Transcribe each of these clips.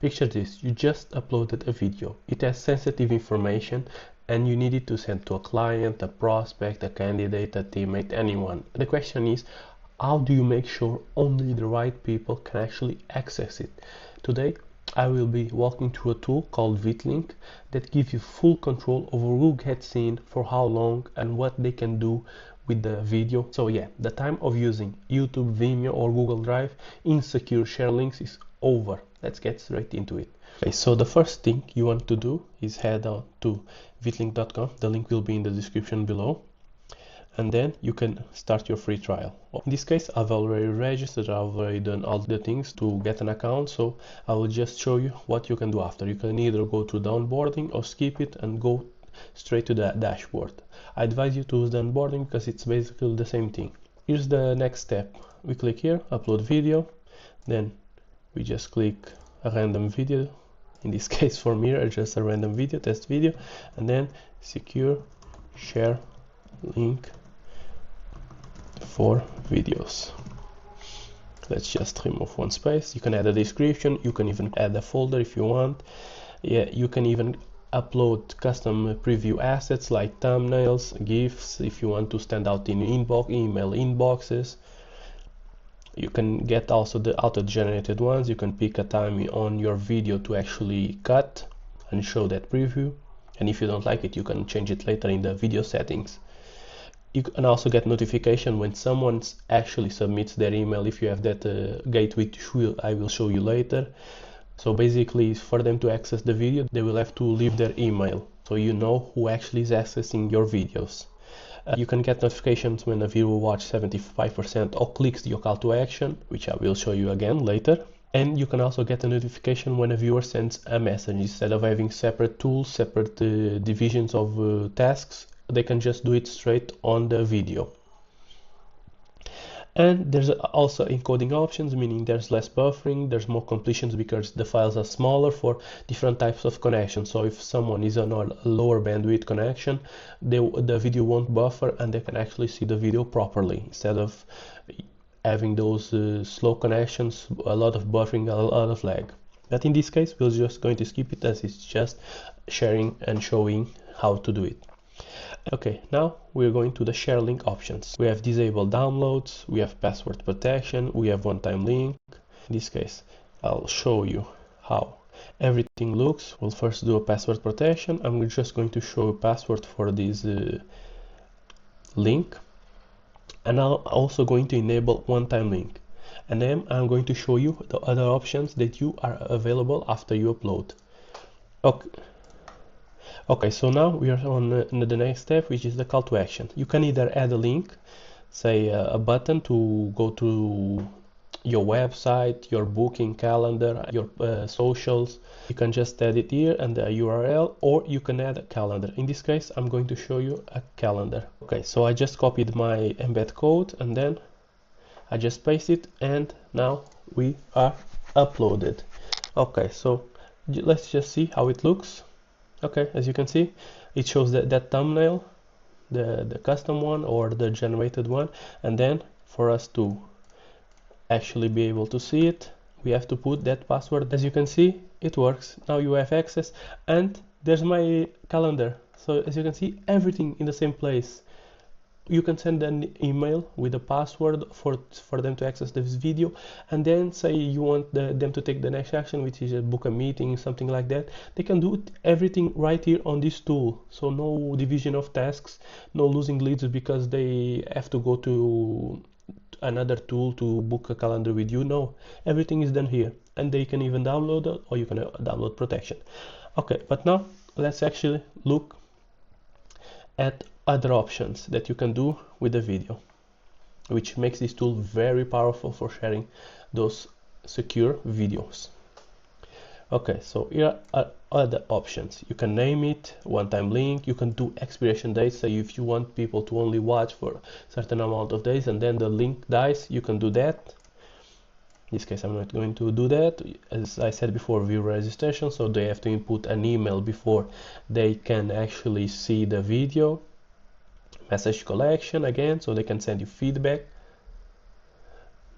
Picture this, you just uploaded a video. It has sensitive information and you need it to send to a client, a prospect, a candidate, a teammate, anyone. The question is, how do you make sure only the right people can actually access it? Today, I will be walking through a tool called vitelnk that gives you full control over who gets seen, for how long, and what they can do with the video. So yeah, the time of using YouTube, Vimeo, or Google Drive in secure share links is over. Let's get straight into it. Okay, so the first thing you want to do is head on to vitelnk.com. The link will be in the description below. And then you can start your free trial. In this case, I've already registered, I've already done all the things to get an account, so I will just show you what you can do after. You can either go to the onboarding or skip it and go straight to the dashboard. I advise you to use the onboarding because it's basically the same thing. Here's the next step. We click here, upload video, then we just click a random video. In this case for me, just a random video, test video, and then secure share link for videos. Let's just remove one space. You can add a description, you can even add a folder if you want. Yeah, you can even upload custom preview assets like thumbnails, GIFs if you want to stand out in email inboxes. You can get also the auto-generated ones. You can pick a time on your video to actually cut and show that preview, and if you don't like it, you can change it later in the video settings. You can also get notification when someone actually submits their email if you have that gate, which I will show you later. So basically, for them to access the video, they will have to leave their email, so you know who actually is accessing your videos. You can get notifications when a viewer watches 75% or clicks your call to action, which I will show you again later. And you can also get a notification when a viewer sends a message. Instead of having separate tools, separate divisions of tasks, they can just do it straight on the video. And there's also encoding options, meaning there's less buffering, there's more completions because the files are smaller for different types of connections. So if someone is on a lower bandwidth connection, the video won't buffer and they can actually see the video properly, instead of having those slow connections, a lot of buffering, a lot of lag. But in this case, we're just going to skip it as it's just sharing and showing how to do it. Okay, now we're going to the share link options. We have disabled downloads, we have password protection, we have one-time link. In this case, I'll show you how everything looks. We'll first do a password protection. I'm just going to show a password for this link, and I'm also going to enable one-time link. And then I'm going to show you the other options that you are available after you upload. Okay, so now we are on the next step, which is the call to action. You can either add a link, say a button to go to your website, your booking calendar, your socials. You can just add it here and the URL, or you can add a calendar. In this case, I'm going to show you a calendar. Okay, so I just copied my embed code and then I just paste it, and now we are uploaded. Okay, so let's just see how it looks. Okay, as you can see, it shows that thumbnail, the custom one or the generated one, and then for us to actually be able to see it, we have to put that password. As you can see, it works. Now you have access, and there's my calendar. So as you can see, everything in the same place. You can send an email with a password for them to access this video, and then say you want them to take the next action, which is book a meeting, something like that. They can do everything right here on this tool. So no division of tasks, no losing leads because they have to go to another tool to book a calendar with you. No, everything is done here, and they can even download it, or you can download protection. Okay, but now let's actually look at other options that you can do with the video, which makes this tool very powerful for sharing those secure videos. Okay, so here are other options. You can name it, one-time link. You can do expiration dates. So if you want people to only watch for a certain amount of days and then the link dies, you can do that. In this case, I'm not going to do that. As I said before, view registration, so they have to input an email before they can actually see the video. Message collection again, so they can send you feedback.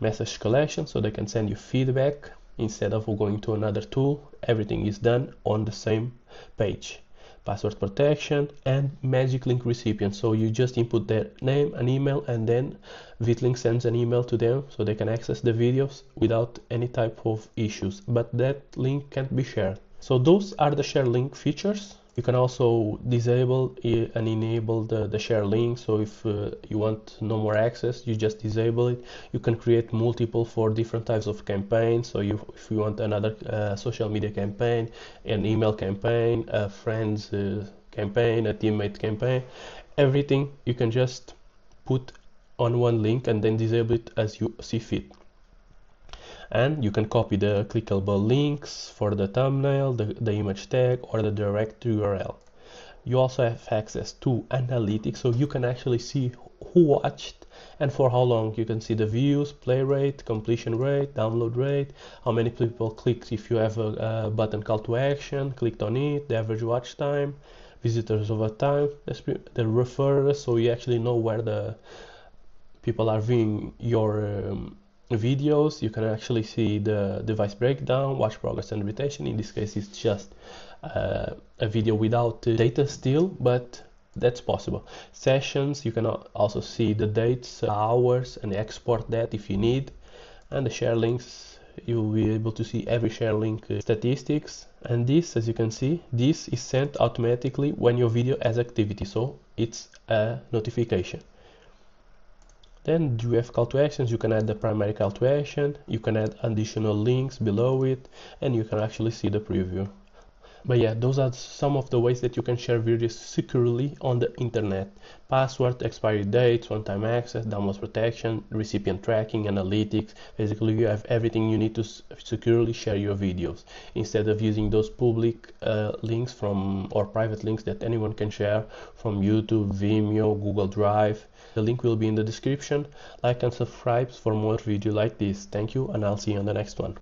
Message collection, so they can send you feedback. instead of going to another tool. Everything is done on the same page. Password protection and magic link recipient, so you just input their name and email, and then vitelnk sends an email to them so they can access the videos without any type of issues, but that link can't be shared. So those are the share link features. You can also disable and enable the share link, so if you want no more access, you just disable it. You can create multiple for different types of campaigns, so if you want another social media campaign, an email campaign, a friends campaign, a teammate campaign, everything you can just put on one link and then disable it as you see fit. And you can copy the clickable links for the thumbnail, the image tag, or the direct URL. You also have access to analytics, so you can actually see who watched and for how long. You can see the views, play rate, completion rate, download rate, how many people clicked if you have a button call to action, clicked on it, the average watch time, visitors over time, the referrals, so you actually know where the people are viewing your videos. You can actually see the device breakdown, watch progress and retention. In this case, it's just a video without data still, but that's possible. Sessions, you can also see the dates, hours, and export that if you need. And the share links, you will be able to see every share link statistics. And this, as you can see, this is sent automatically when your video has activity, so it's a notification. Then you have call to actions. You can add the primary call to action, you can add additional links below it, and you can actually see the preview. But yeah, those are some of the ways that you can share videos securely on the internet. Password, expiry dates, one-time access, download protection, recipient tracking, analytics. Basically, you have everything you need to securely share your videos, instead of using those public links or private links that anyone can share from YouTube, Vimeo, Google Drive. The link will be in the description. Like and subscribe for more videos like this. Thank you, and I'll see you on the next one.